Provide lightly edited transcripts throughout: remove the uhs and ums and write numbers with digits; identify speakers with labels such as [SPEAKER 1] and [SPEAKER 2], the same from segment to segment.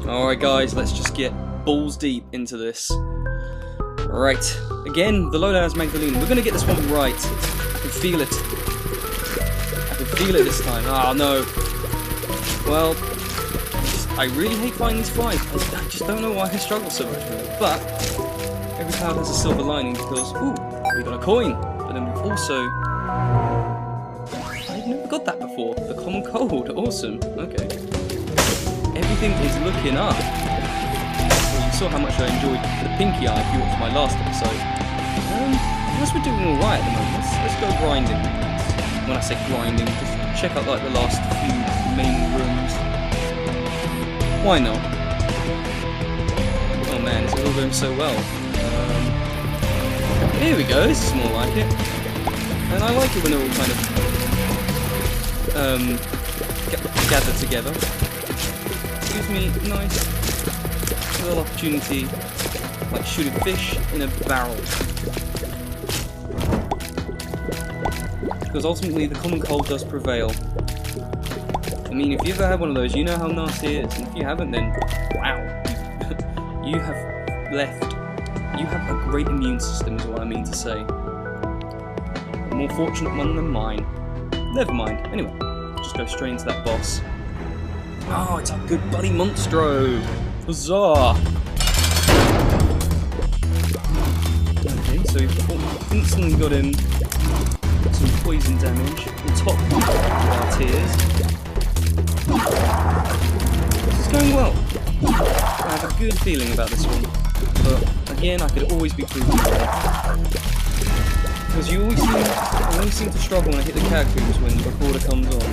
[SPEAKER 1] Alright guys, let's just get balls deep into this. Right, again, the lowdown is Magdalene. We're gonna get this one right. I can feel it. I can feel it this time. Oh no. Well, I really hate finding these 5. I just don't know why I struggle so much with it. But every cloud has a silver lining because, ooh, we got a coin. But then we've also... I've never got that before. The common cold. Awesome. Okay. Everything is looking up. Well, you saw how much I enjoyed the pinky eye if you watched my last episode. I guess we're doing alright at the moment. Let's go grinding. When I say grinding, just check out like the last few main rooms. Why not? Oh man, it's all going so well. Here we go, this is more like it. And I like it when they're all kind of gathered together. Gives me a nice little opportunity, like shooting fish in a barrel. Because ultimately the common cold does prevail. I mean, if you ever had one of those, you know how nasty it is, and if you haven't, then wow, you have a great immune system is what I mean to say. A more fortunate one than mine. Never mind. Anyway, just go straight into that boss. Oh, it's our good buddy Monstro! Huzzah! Okay, so we've instantly got him some poison damage on top of our tears. This is going well. I have a good feeling about this one, but again, I could always be proven wrong. Because I always seem to struggle when I hit the characters when the recorder comes on. I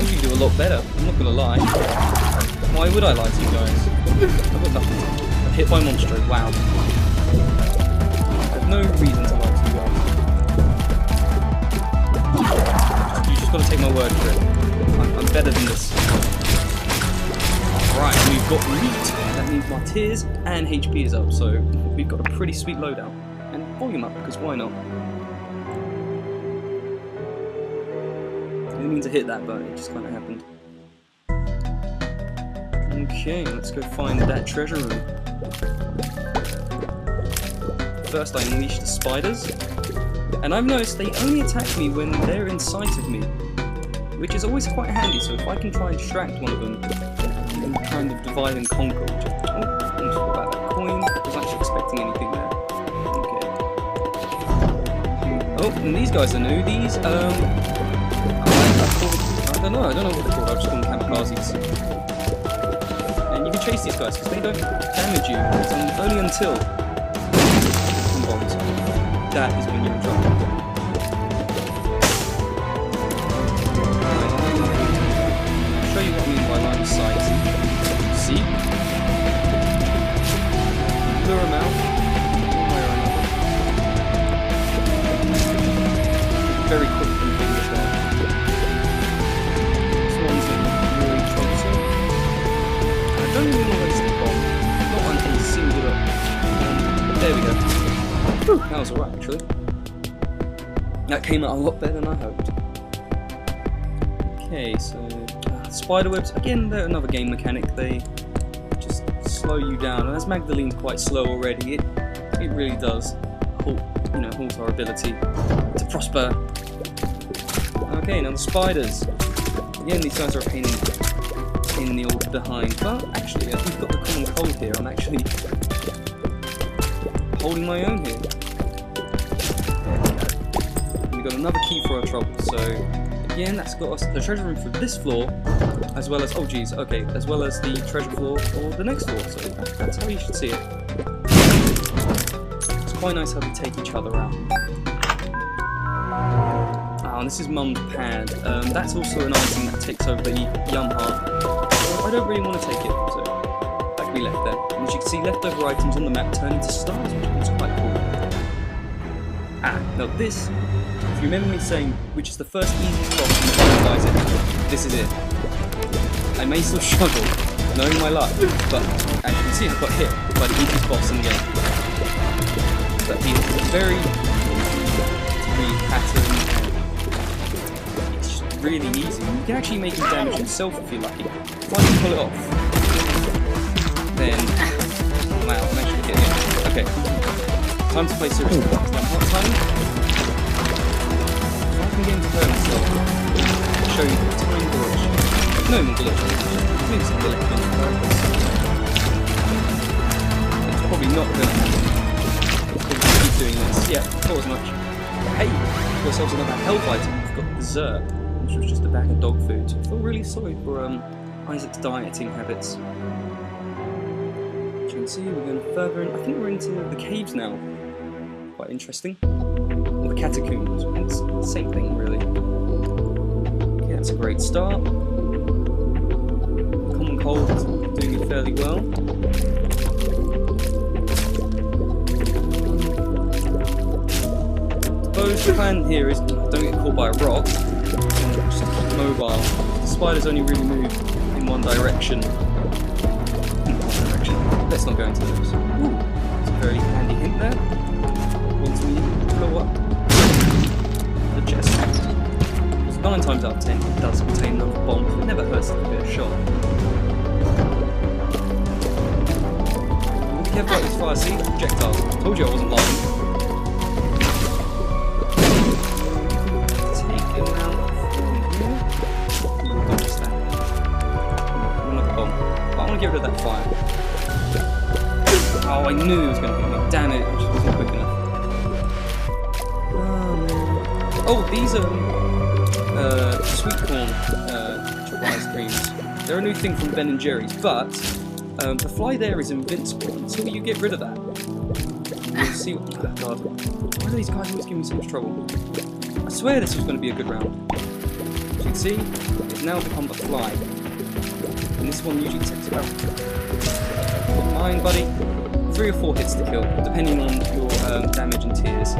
[SPEAKER 1] usually do a lot better, I'm not gonna lie. Why would I lie to you guys? I've got nothing. I'm hit by Monstro, wow. I have no reason to lie to you guys. You just gotta take my word for it. I'm better than this. Alright, we've got meat. That means my tears and HP is up, so we've got a pretty sweet loadout. And volume up, because why not? I didn't mean to hit that, but it just kind of happened. Okay, let's go find that treasure room. First I unleash the spiders. And I've noticed they only attack me when they're inside of me, which is always quite handy, so if I can try and distract one of them, and kind of divide and conquer. Oh, I forgot about that coin. I was actually expecting anything there. Oh, and these guys are new. These, I don't know what they're called. I'll just call them kamikazes. And you can chase these guys because they don't damage you. It's only until some bombs. That is when you're in trouble. I'll show you what I mean by line of sight. See? Lure them out. Very quick and finish there. This one's really troublesome. I don't even know where it's the bomb. Not on a singular. There we go. Whew, that was alright actually. That came out a lot better than I hoped. Okay, so spiderwebs, again they're another game mechanic. They just slow you down. And as Magdalene's quite slow already, it really does halt our ability to prosper. Okay, now the spiders. Again, these guys are a pain in the old behind, but actually, as we've got the common cold here, I'm actually holding my own here. There we go. We've got another key for our trouble, so again, that's got us the treasure room for this floor, as well as, oh geez, okay, as well as the treasure floor for the next floor, so that's how you should see it. It's quite nice how we take each other out. And this is Mum's pad. That's also an item that takes over the Yum Heart. I don't really want to take it, so that can be left there. And as you can see, leftover items on the map turn into stars, which is quite cool. Now this, if you remember me saying, which is the first easiest boss in the Valentines, this is it. I may still struggle, knowing my luck, but as you can see, I got hit by the easiest boss in the game. But he is very patterned. Really easy. You can actually make him damage himself if you're lucky. If I can pull it off. then... Wow, I'm actually getting it. Okay. Time to play seriously. Now, what time? If I can get into turn myself, I'll show you the time glitch. No more glitch. Maybe some glitch on purpose. It's probably not going to happen. Keep doing this. Yeah, not as much. Hey, we've got ourselves another health item. We've got dessert, which was just a bag of dog food. So I feel really sorry for Isaac's dieting habits. As you can see, we're going further in. I think we're into the caves now. Quite interesting. Or the catacombs. It's the same thing, really. Okay, that's a great start. Common Cold is doing it fairly well. Suppose the plan here is don't get caught by a rock and just keep mobile. The spiders only really move in one direction. Let's not go into those. Ooh, that's a very handy hint there. Once we blow up the chest. Because 9 times out of 10 it does contain another bomb, so it never hurts to give it a shot. Be careful like this fire, see? Projectiles. Told you I wasn't lying. Get rid of that fire. Oh, I knew he was going to hit me. Damn it, I just wasn't quick enough. Oh, man. Oh, these are sweet corn chocolate ice creams. They're a new thing from Ben & Jerry's, but the fly there is invincible until you get rid of that. You'll see what... Oh, God. Why do these guys always give me so much trouble? I swear this was going to be a good round. As you can see, it's now become a fly. And this one usually takes about 9, buddy. 3 or 4 hits to kill, depending on your damage and tears.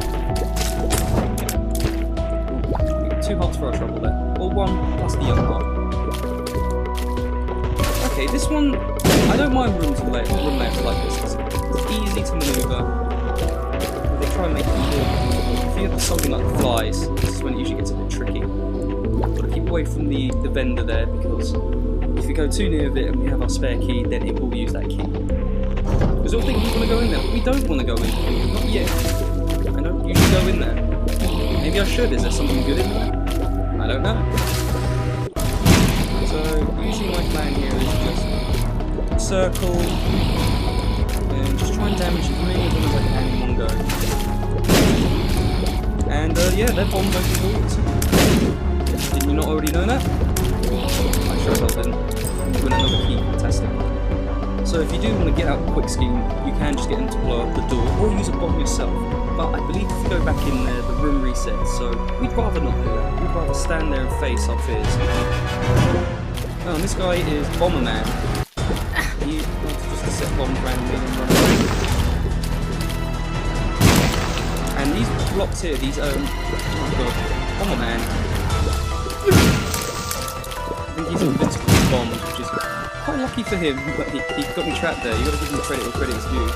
[SPEAKER 1] 2 hearts for our trouble there. Or 1 plus the young heart. Okay, this one, I don't mind room layouts like this. It's easy to maneuver. They try and make it more. If you have something like flies, this is when it usually gets a bit tricky. Got to keep away from the vendor there, because if we go too near of it and we have our spare key, then it will use that key. Because all think we want to go in there, but we don't want to go in there. Not yet. I don't usually go in there. Maybe I should. Is there something good in there? I don't know. So usually my plan here is just circle and just try and damage as many of them as I can in one go. And yeah, they're bombed open doors. Did you not already know that? I sure as hell didn't. Win another key, fantastic. So if you do want to get out a quick scheme, you can just get them to blow up the door, or use a bomb yourself. But I believe if you go back in there, the room resets, so we'd rather not do that. We'd rather stand there and face our fears. Oh, and this guy is Bomberman. He wants just to set bombs randomly and run away. And these blocks here, these, oh my god, Bomberman. I think he's invincible to bombs, which is quite lucky for him, but he got me trapped there. You got to give him credit where credit is due.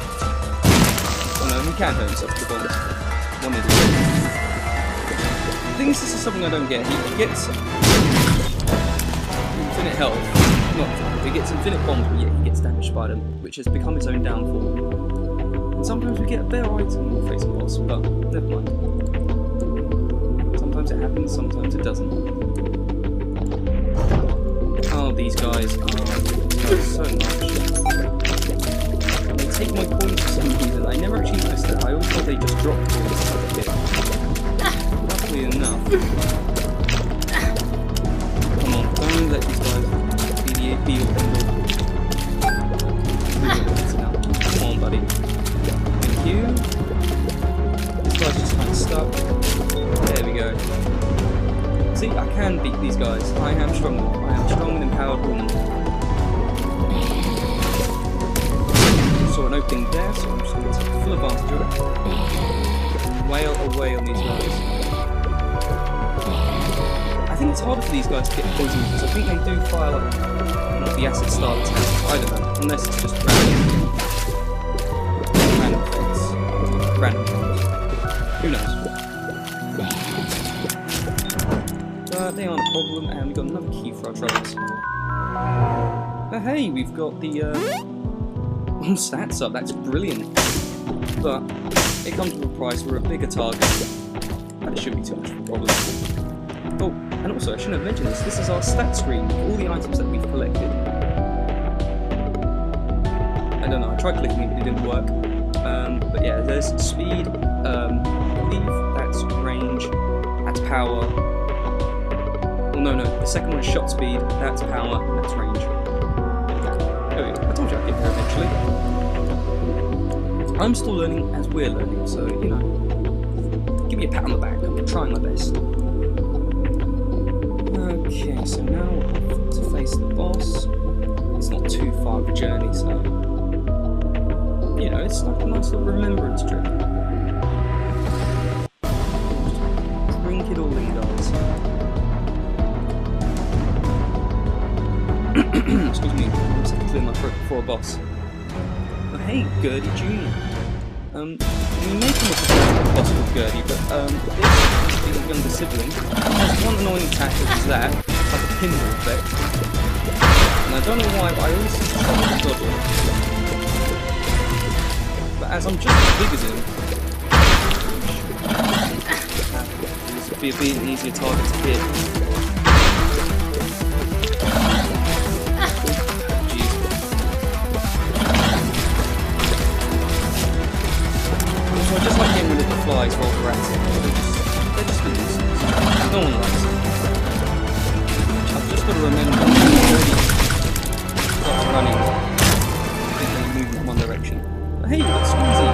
[SPEAKER 1] Oh no, he can hurt himself to the bombs. One idiot. The thing is, this is something I don't get. He gets infinite health. Not he gets infinite bombs, but yet he gets damaged by them, which has become his own downfall. And sometimes we get a better item when we face a boss, but never mind. Sometimes it happens, sometimes it doesn't. Oh, these guys. Oh, I hate these guys so much. They take my coins for some reason. I never actually noticed that. I always thought they just dropped coins as a bit. Luckily enough. Come on, don't let these guys be your end. Come on, buddy. Thank you. This guy's just kind of stuck. There we go. See, I can beat these guys. I am strong. I am strong and empowered woman. Saw an opening there, so I'm just going to take full advantage of it. Wail away on these guys. I think it's harder for these guys to get poisoned because I think they do fire like the acid style attack. I don't know, unless it's just random. Random effects. Random things. Who knows? But they aren't a problem, and we've got another key for our troubles. Oh hey, we've got the all stats up, that's brilliant. But it comes with a price, we're a bigger target. That shouldn't be too much of a problem. Oh, and also I shouldn't have mentioned this is our stat screen, all the items that we've collected. I don't know, I tried clicking it but it didn't work. But yeah, there's speed, I believe that's range, that's power. Well, no, the second one is shot speed, that's power, and that's range. Oh, I told you I'd get there eventually. I'm still learning as we're learning, so, you know, give me a pat on the back, I'm trying my best. Okay, so now we're off to face the boss. It's not too far of a journey, so, you know, it's like a nice little remembrance trip. Drink it all in, guys. Excuse me, I'm just clear my throat before a boss. Oh, hey, Gurdy Jr. You may come across a boss called Gurdy, but this is a younger sibling. There's one annoying attack, which is that, like a pinball effect. And I don't know why, but I always seem to struggle to dodge it. But as I'm just as big as him, this would be a bit an easier target to hit. I just like getting rid of the flies while we're at it. They're just a nuisance. No one likes them. I've just got to remember when I'm already running, I think they move in one direction. But hey, look, Squeezy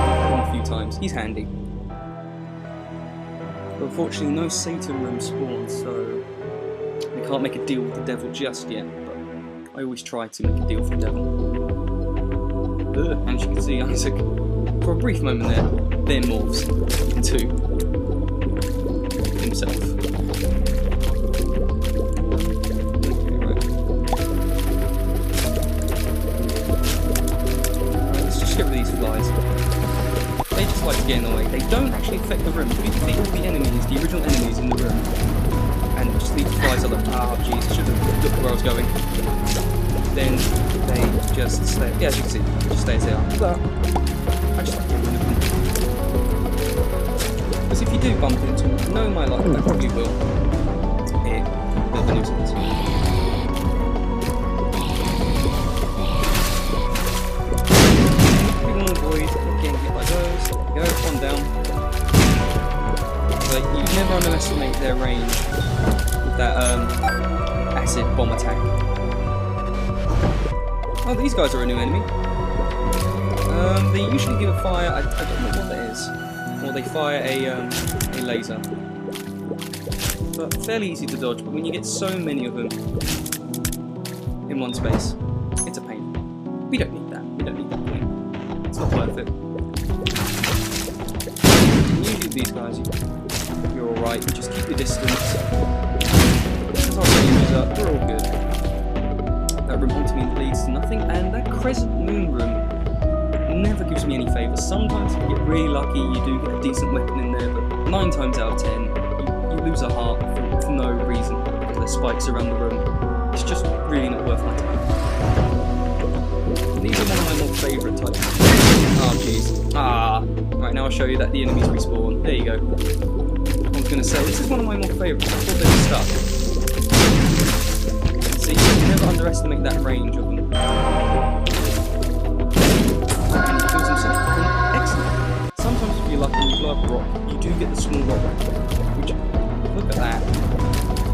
[SPEAKER 1] a few times. He's handy. But unfortunately, no Satan room spawns, so we can't make a deal with the devil just yet. But I always try to make a deal with the devil. And as you can see, Isaac, for a brief moment there morphs into himself. Okay, right. Let's just get rid of these flies. They just like to get in the way. They don't actually affect the room. If you defeat all the enemies, the original enemies in the room, and just leave the flies are like, ah, jeez, I should have looked where I was going. Then they just stay. Yeah, as you can see, they just stay as they are. But I just like getting rid of them. Because if you do bump into them, knowing my luck, I probably will. Here, build the nuisance. We want to avoid getting hit by those. There we go, one down. But you never underestimate their range with that acid bomb attack. Oh, these guys are a new enemy. They usually give a fire, I don't know what that is. Or they fire a laser. But fairly easy to dodge, but when you get so many of them in one space, it's a pain. We don't need that. We don't need that pain. It's not worth it. Usually these guys, you're alright. You just keep your distance. As our range up, we're all good. That room ultimately leads to nothing, and that crescent moon room never gives me any favours. Sometimes if you get really lucky, you do get a decent weapon in there, but 9 times out of 10, you lose a heart for no reason, because there's spikes around the room. It's just really not worth my time. These are one of my more favourite types. Oh jeez. Right, now I'll show you that the enemies respawn. There you go. I was going to say, this is one of my more favourites. I thought they were stuck. So you can never underestimate that range of them. Excellent. Sometimes if you're lucky and you blow up a rock, you do get the small rock. Which, look at that.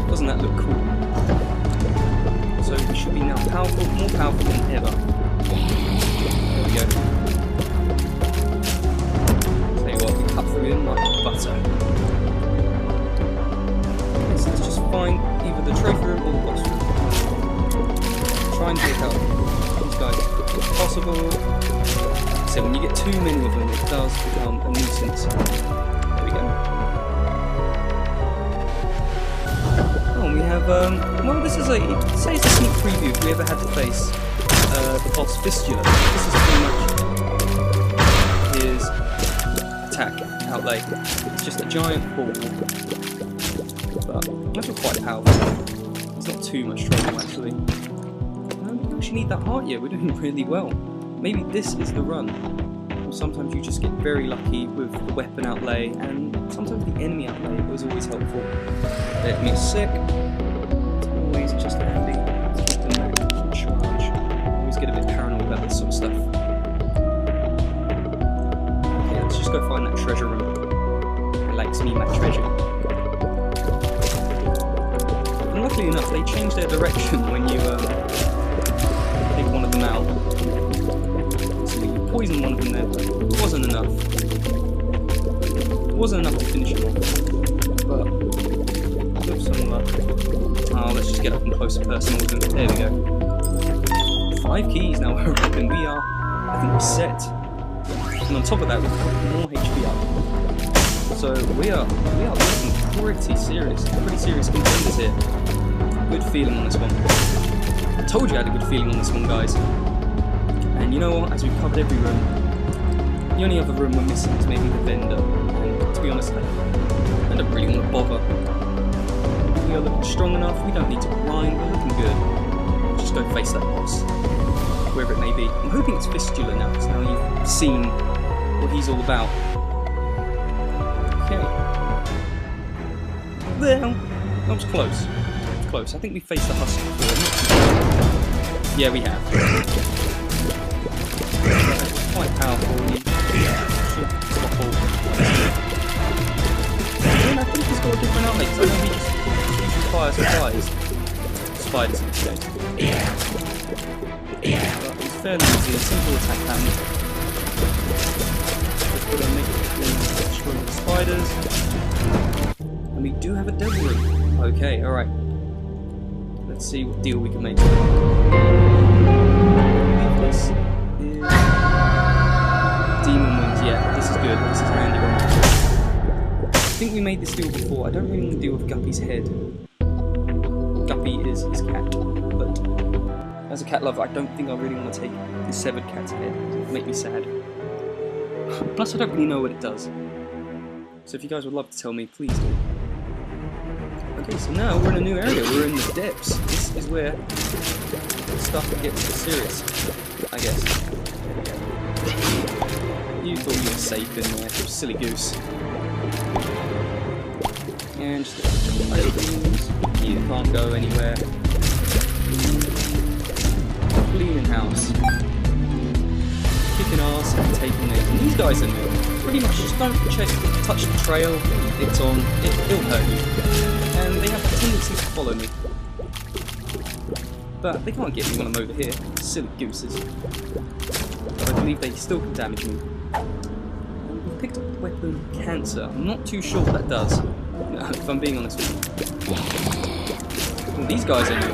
[SPEAKER 1] Doesn't that look cool? So we should be now powerful, more powerful than ever. There we go. Tell you what, we cut through him like butter. Okay, so let's just find either the trophy room or the boss room. Try and take out these guys as quickly as possible. So when you get too many of them, it does become a nuisance. There we go. Oh, we have, well, this is a, say it's a sneak preview if we ever had to face the boss Fistula. This is pretty much his attack outlay. It's just a giant ball, but that's quite powerful. It's not too much trouble actually. We actually need that heart, yeah, we're doing really well.
[SPEAKER 2] maybe this is the run. Or sometimes you just get very lucky with the weapon outlay, and sometimes the enemy outlay was always helpful. Let me a sec. It's always just handy to keep the map in charge. I always get a bit paranoid about this sort of stuff. Okay, let's just go find that treasure room. It likes me, my treasure. And luckily enough, they changed their direction when you take one of them out. So you poison one of them there, but it wasn't enough. It wasn't enough to finish him off. But with some luck. Oh, let's just get up and close and personal with them. There we go. 5 keys now we're open. We are, I think we're set. And on top of that, we've got more HP up. So we are looking pretty serious contenders here. Good feeling on this one. I told you I had a good feeling on this one, guys. And you know what? As we've covered every room, the only other room we're missing is maybe the vendor. And to be honest, I don't really want to bother. We are looking strong enough. We don't need to grind. We're looking good. Just go face that boss, wherever it may be. I'm hoping it's Fistula now, because now you've seen what he's all about. Okay. Well, that was close. Close. I think we faced the husk before. Yeah, we have. It's quite powerful. Should topple. And I think he's got a different outlet. I know he just fires flies. Spiders in this case. But it's fairly easy. A simple attack pattern. Just got to make it destroy the spiders. And we do have a devil ring. Okay, alright. Let's see what deal we can make. This is Demon Wings. Yeah, this is good. This is a handy one. I think we made this deal before. I don't really want to deal with Guppy's head. Guppy is his cat, but as a cat lover, I don't think I really want to take the severed cat's head. It would make me sad. Plus, I don't really know what it does. So if you guys would love to tell me, please do. Okay, so now we're in a new area. We're in the depths. This is where stuff gets serious, I guess. You thought you were safe in there, you silly goose. And just you can't go anywhere. Cleaning house. Kicking ass and taking names. And these guys are new. Pretty much just don't touch the trail. It's on. It'll hurt you. And they have a tendency to follow me. But they can't get me when I'm over here. Silly gooses. But I believe they still can damage me. And we've picked up the weapon Cancer. I'm not too sure what that does, if I'm being honest with you. Well, these guys are new.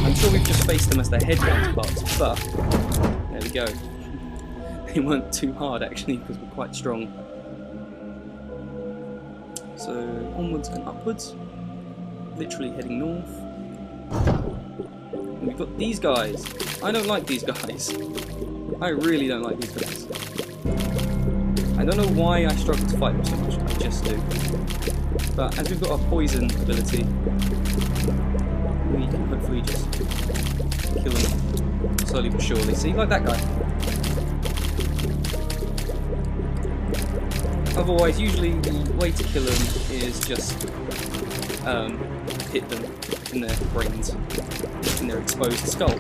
[SPEAKER 2] I'm sure we've just faced them as their head counterparts, but there we go. They weren't too hard actually, because we're quite strong. So onwards and upwards. Literally heading north. And we've got these guys. I don't like these guys. I really don't like these guys. I don't know why I struggle to fight them so much, I just do. But as we've got our poison ability, we can hopefully just kill them slowly but surely. See, like that guy. Otherwise, usually the way to kill them is just hit them in their brains, in their exposed skull.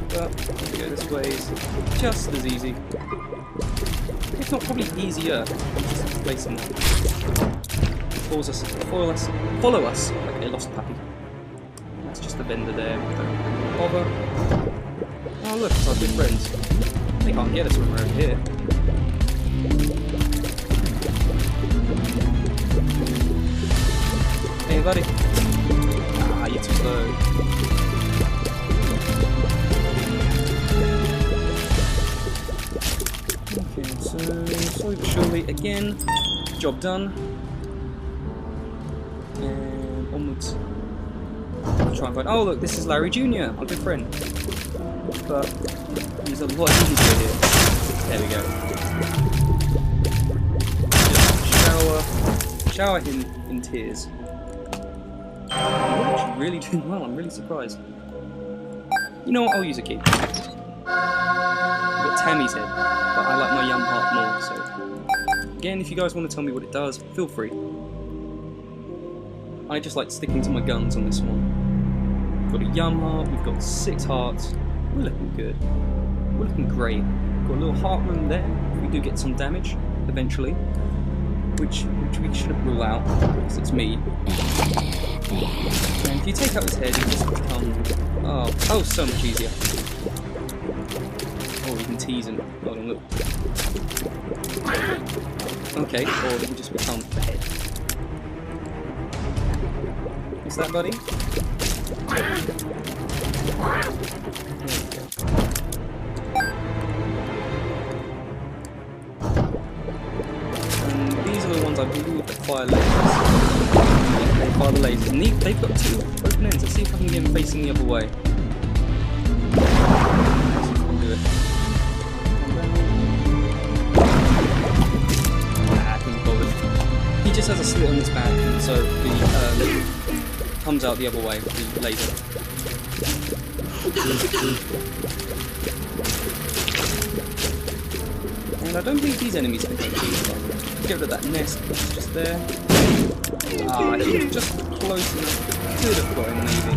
[SPEAKER 2] But if we go this way, it's just as easy. If not, probably easier. Just place them. Follow us like a lost puppy. That's just the vendor there. Don't bother. Oh look, it's our good friends. They can't get us when we're over here. Hey buddy. Ah, you're too slow. Okay, so slowly but surely again, job done. And onwards. Try and find. Oh look, this is Larry Jr., our good friend. But he's a lot easier here. There we go. Just shower him in tears. We're actually really doing well. I'm really surprised. You know what? I'll use a key.
[SPEAKER 1] We've got Tammy's head, but I like my Yum Heart more, so... Again, if you guys want to tell me what it does, feel free. I just like sticking to my guns on this one. We've got a Yum Heart, we've got 6 hearts. We're looking good. We're looking great. We've got a little heart room there, if we do get some damage, eventually. Which we shouldn't rule out, because it's me. And if you take out his head, it just becomes... Oh, so much easier. Oh, we can tease him. Hold on, look. Okay, or it will just become the head. What's that, buddy? There we go. And these are the ones I believe that fire lasers. Yeah, they fire the lasers. And they've got 2 open ends. Let's see if I can get them facing the other way. Let's see if I can do it. He just has a slit on his back, and so the comes out the other way with the laser. And I don't think these enemies can hit you. Get rid of that nest that's just there. Ah, he was just close enough. Could have got him, maybe.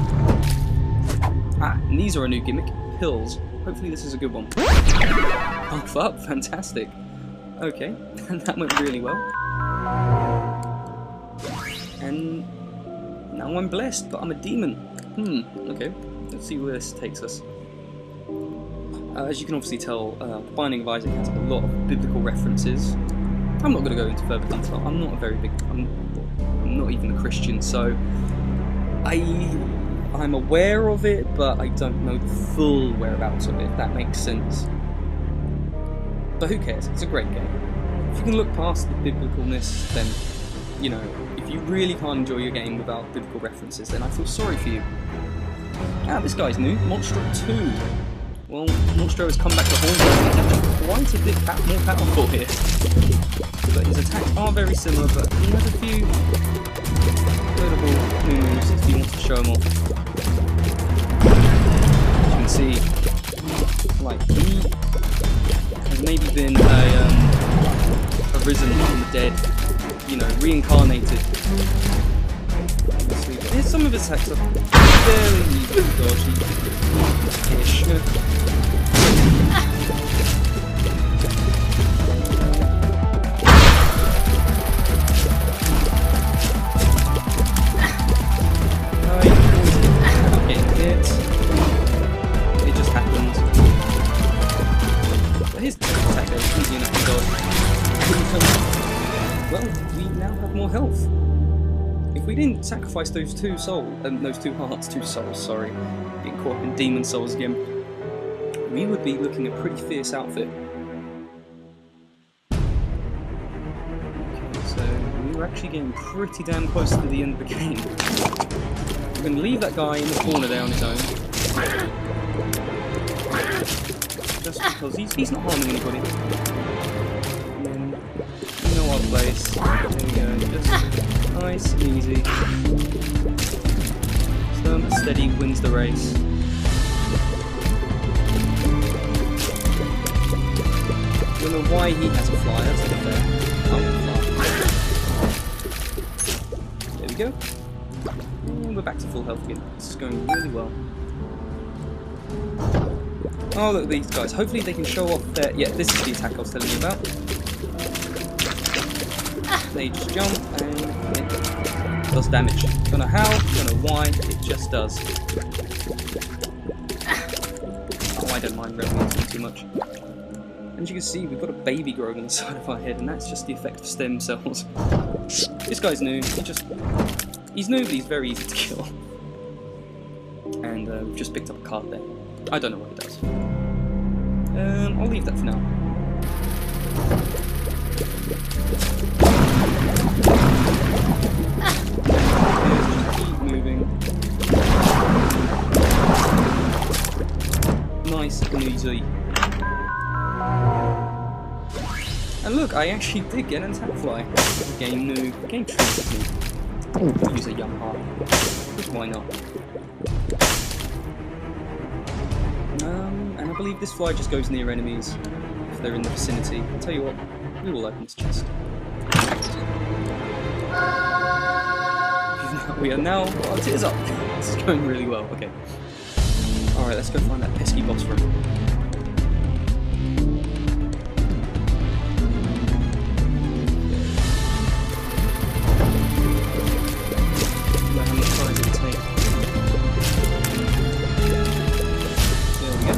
[SPEAKER 1] Ah, and these are a new gimmick. Pills. Hopefully this is a good one. Half up, fantastic. Okay, and that went really well. And now I'm blessed, but I'm a demon. Okay, let's see where this takes us. As you can obviously tell, Binding of Isaac has a lot of biblical references. I'm not going to go into further detail. I'm not a very big... I'm not even a Christian, so... I'm aware of it, but I don't know the full whereabouts of it, if that makes sense. But who cares? It's a great game. If you can look past the biblicalness, then, you know, if you really can't enjoy your game without biblical references, then I feel sorry for you. Ah, this guy's new. Monstro 2. Well, Monstro has come back to haunt us. He's actually quite a bit more powerful here. But his attacks are very similar, but he has a few notable new moves if he wants to show them off. As you can see, like, he has maybe been arisen from the dead, you know, reincarnated. Some of his attacks are fairly dodgy-ish. Getting hit. It just happens. But his attack is easy enough to dodge. Well, we now have more health. If we didn't sacrifice those 2 souls, those 2 hearts, 2 souls, sorry, getting caught up in demon souls again, we would be looking at a pretty fierce outfit. Okay, so we were actually getting pretty damn close to the end of the game. We're going to leave that guy in the corner there on his own. Just because he's not harming anybody. And then, you know our place. There we go, just... nice and easy. Slow and steady wins the race. Don't know why he has a fly, that's a bit fair. Fly. There we go. And we're back to full health again. This is going really well. Oh, look at these guys. Hopefully they can show off their... Yeah, this is the attack I was telling you about. They just jump and it does damage. Don't know how, don't know why, it just does. Oh, I don't mind revving into too much. And as you can see, we've got a baby growing on the side of our head, and that's just the effect of stem cells. This guy's new, he's new, but he's very easy to kill. And we've just picked up a card there. I don't know what it does. I'll leave that for now. Keep moving. Nice and easy. And look, I actually did get an attack fly. The game knew. The game treated me. I'll use a Yum Heart. Because why not? And a believe this fly just goes near enemies if they're in the vicinity. I'll tell you what, we will open this chest. We are now, our tears up. This is going really well, okay. Alright, let's go find that pesky boss room. How much time does it take? There we go.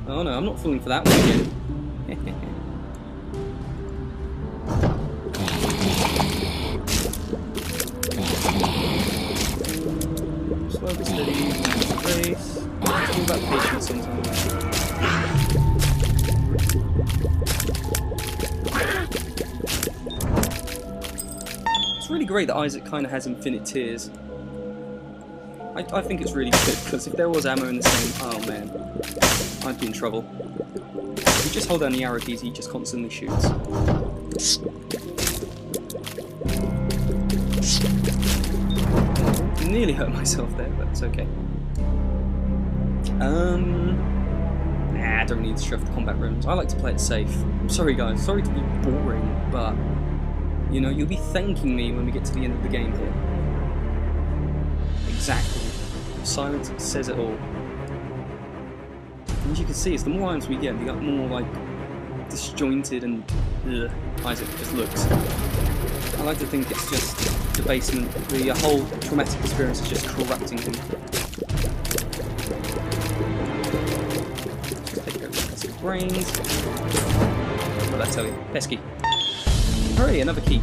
[SPEAKER 1] Oh no, I'm not falling for that one again. Slow but steady, grace. It's all about patience sometimes. It's really great that Isaac kind of has infinite tears. I think it's really good, because if there was ammo in the same... Oh man, I'd be in trouble. If you just hold down the arrow keys, he just constantly shoots. Nearly hurt myself there, but it's okay. Nah, I don't need to shove the combat rooms. I like to play it safe. I'm sorry guys, sorry to be boring, but you know, you'll be thanking me when we get to the end of the game here. Exactly. Silence says it all. And as you can see, it's the more items we get, the more like disjointed and Isaac just looks. I like to think it's just the basement, the whole traumatic experience is just corrupting him. Take a look at some brains. What did I tell you? Pesky. Hooray, another key.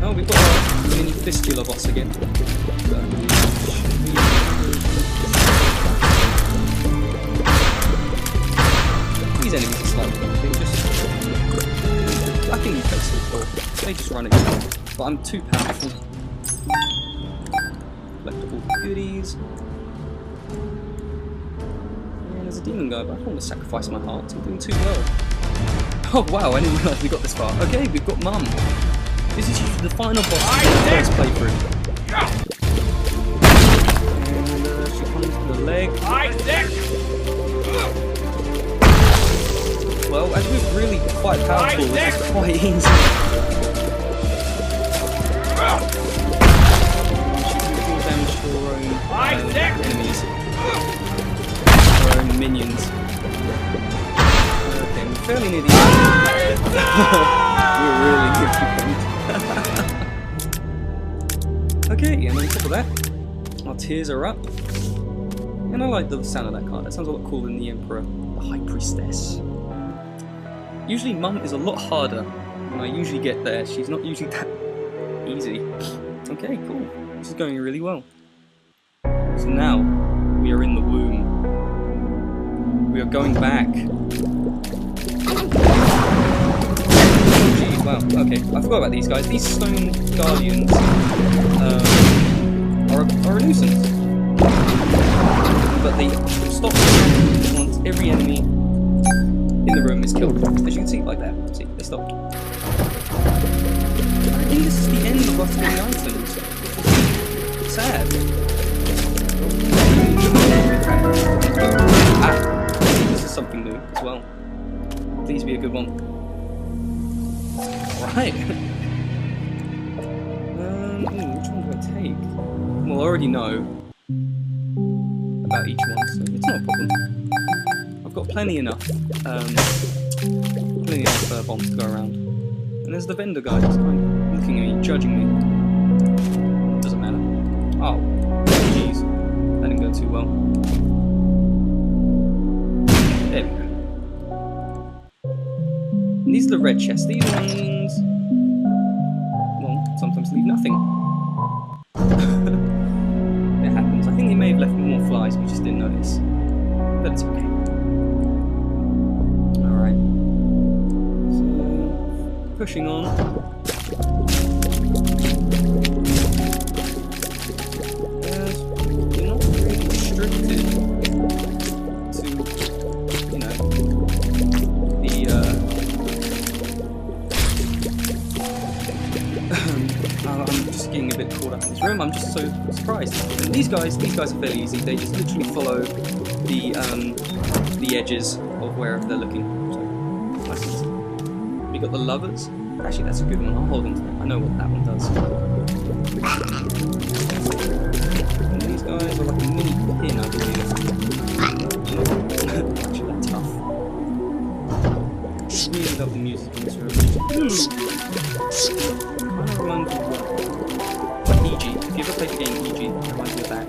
[SPEAKER 1] Oh, we've got our mini fistula boss again. These enemies are slightly they just... I think we've faced them before. They just run it. But I'm too powerful. Collectible goodies. And there's a demon guy, but I don't want to sacrifice my heart. I'm doing too well. Oh wow, I didn't realise we got this far. Okay, we've got Mum. This is usually the final boss of the first playthrough. And she comes to the leg. Well, as we're really quite powerful, it's quite easy. She can deal damage to her own enemies. Her own minions. Okay, we're fairly near the end. We're really good. Okay, and on top of that, our tears are up. And I like the sound of that card. That sounds a lot cooler than the Emperor, the High Priestess. Usually Mum is a lot harder when I usually get there. She's not usually that easy. Okay, cool. This is going really well. So now, we are in the womb. We are going back. Oh, geez, wow, okay. I forgot about these guys. These stone guardians are a nuisance. But they stop once every enemy in the room is killed. As you can see, like that. See, they stopped. I think this is the end of us getting items. Sad. Ah, this is something new as well. Please be a good one. Right. Which one do I take? Well, I already know about each one, so it's not a problem. I've got plenty enough bombs to go around. And there's the vendor guy just kind of looking at me, judging me. Doesn't matter. Oh, jeez. That didn't go too well. There we go. And these are the red chests. These ones, well, sometimes leave nothing. It happens. I think they may have left more flies, we just didn't notice. But it's okay. Alright. So, pushing on. You're not really restricted to, you know, I'm just getting a bit caught up in this room. I'm just so surprised. these guys are fairly easy. They just literally follow the edges of wherever they're looking. So, nice and easy. We got the lovers. Actually, that's a good one. I'll hold on to that. I know what that one does. And these guys are like a mini pin, I believe. Actually, that's tough. Really love the music in this room. Kind of reminds me of EG. If you ever played the game EG, it reminds me of that.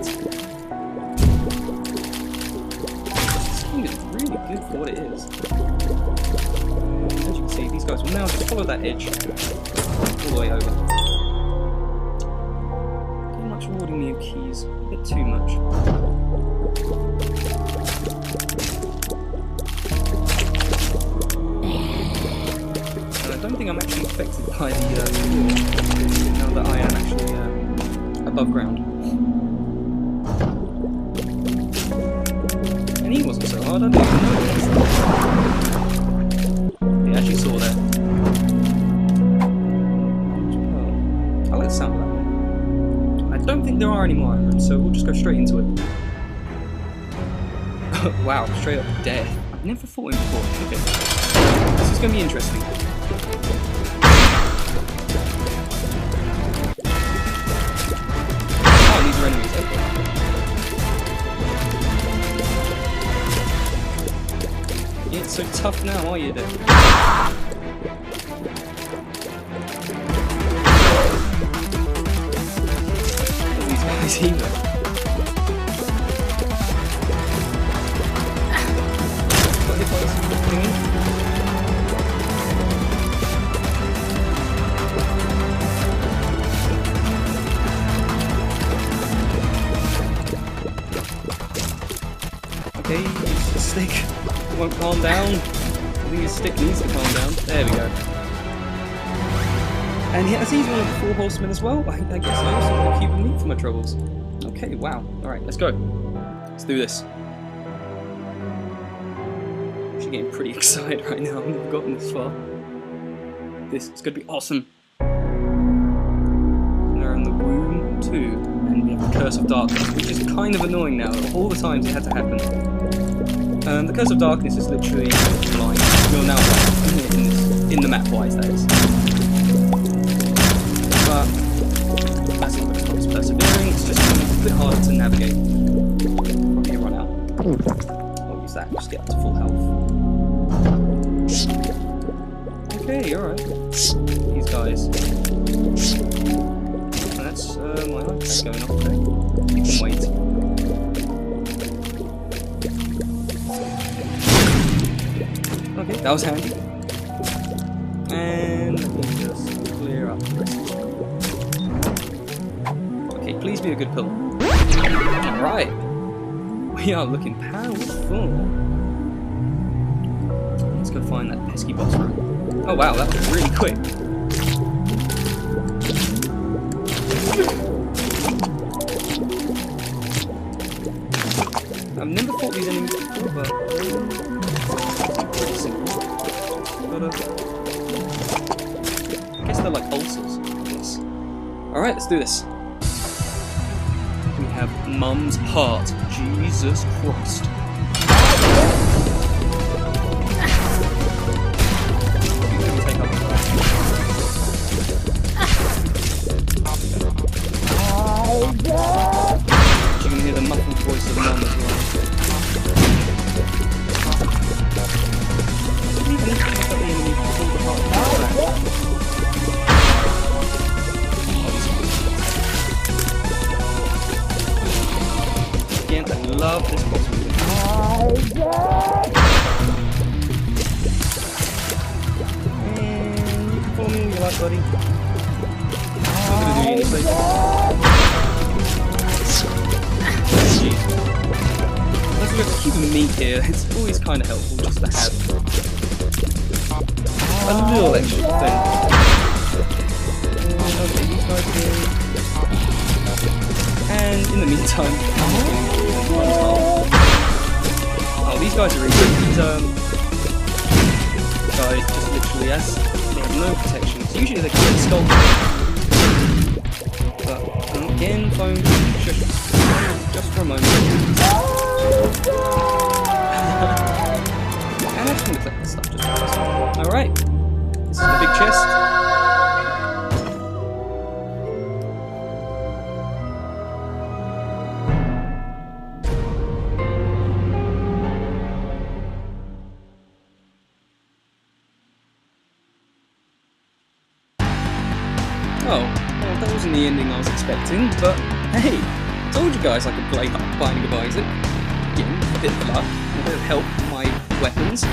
[SPEAKER 1] This game is really good for what it is. As you can see, these guys will now just follow that edge all the way over. Too much rewarding me of keys, a bit too much. And I don't think I'm actually affected by the now that I am actually above ground. And he wasn't so hard, I don't even know. He actually saw that. I like the sound of that one. I don't think there are any more islands, so we'll just go straight into it. Wow, straight up death. I've never fought him before. Okay. This is going to be interesting. Oh, these are enemies, okay. You ain't so tough now, are you, then? These guys either. Okay, the stick won't calm down. I think his stick needs to calm down. There we go. And yeah, I think he's one of the 4 horsemen as well. I guess I also want to keep him neat for my troubles. Okay, wow. Alright, let's go. Let's do this. I'm actually getting pretty excited right now. I've never gotten this far. This is going to be awesome. And they're in the womb too. And we have the Curse of Darkness, which is kind of annoying now. All the times it had to happen. The Curse of Darkness is literally blind. You're now blind in the map wise, that is. But as it becomes persevering, it's just a bit harder to navigate. Probably run out. I'll use that, just get up to full health. Okay, alright. These guys. That's my iPad going off there. You can wait. Okay, that was handy. And let me just clear up the rest of it. Okay, please be a good pillar. Alright. We are looking powerful. Let's go find that pesky boss room. Oh wow, that was really quick. I've never fought these enemies before, but pretty simple. I guess they're like ulcers. Yes. Alright, let's do this. We have Mum's Heart. Jesus Christ. You can hear the muffled voice of Mum as well. Again, I love this boss movie. And you can follow me when you like, buddy. I'm gonna do you anything. Let's look at keeping meat here. It's always kind of helpful just to have a little extra thing. Okay, these guys here. And in the meantime, oh, these guys are really good. These guys just literally, as they have no protection. So usually they can get skull. But Again, phone, just for a moment. And I just want to collect this stuff just once. Alright, this is the big chest. Oh, well, that wasn't the ending I was expecting, but hey, told you guys I could play Binding of Isaac. Again, a bit of luck, and a bit of help with my weapons,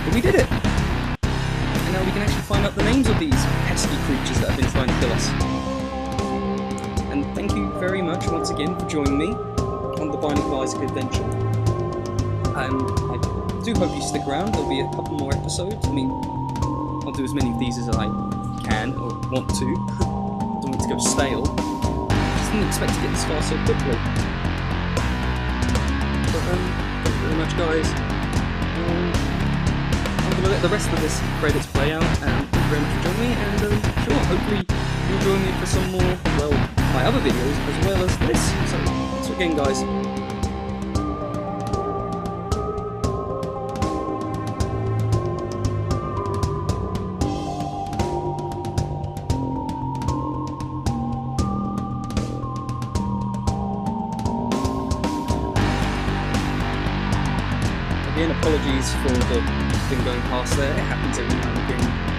[SPEAKER 1] but we did it! And now we can actually find out the names of these pesky creatures that have been trying to kill us. And thank you very much once again for joining me on the Binding of Isaac adventure. And I do hope you stick around, there'll be a couple more episodes. I mean, I'll do as many of these as I can, or want to. I don't want it to go stale. Just didn't expect to get this far so quickly. But thank you very much, guys. I'm going to let the rest of this credits play out, and thank you very much for joining me, and sure, hopefully you'll join me for some more, well, my other videos, as well as this. So again, guys, again, apologies for the thing going past there, it happens every now and again.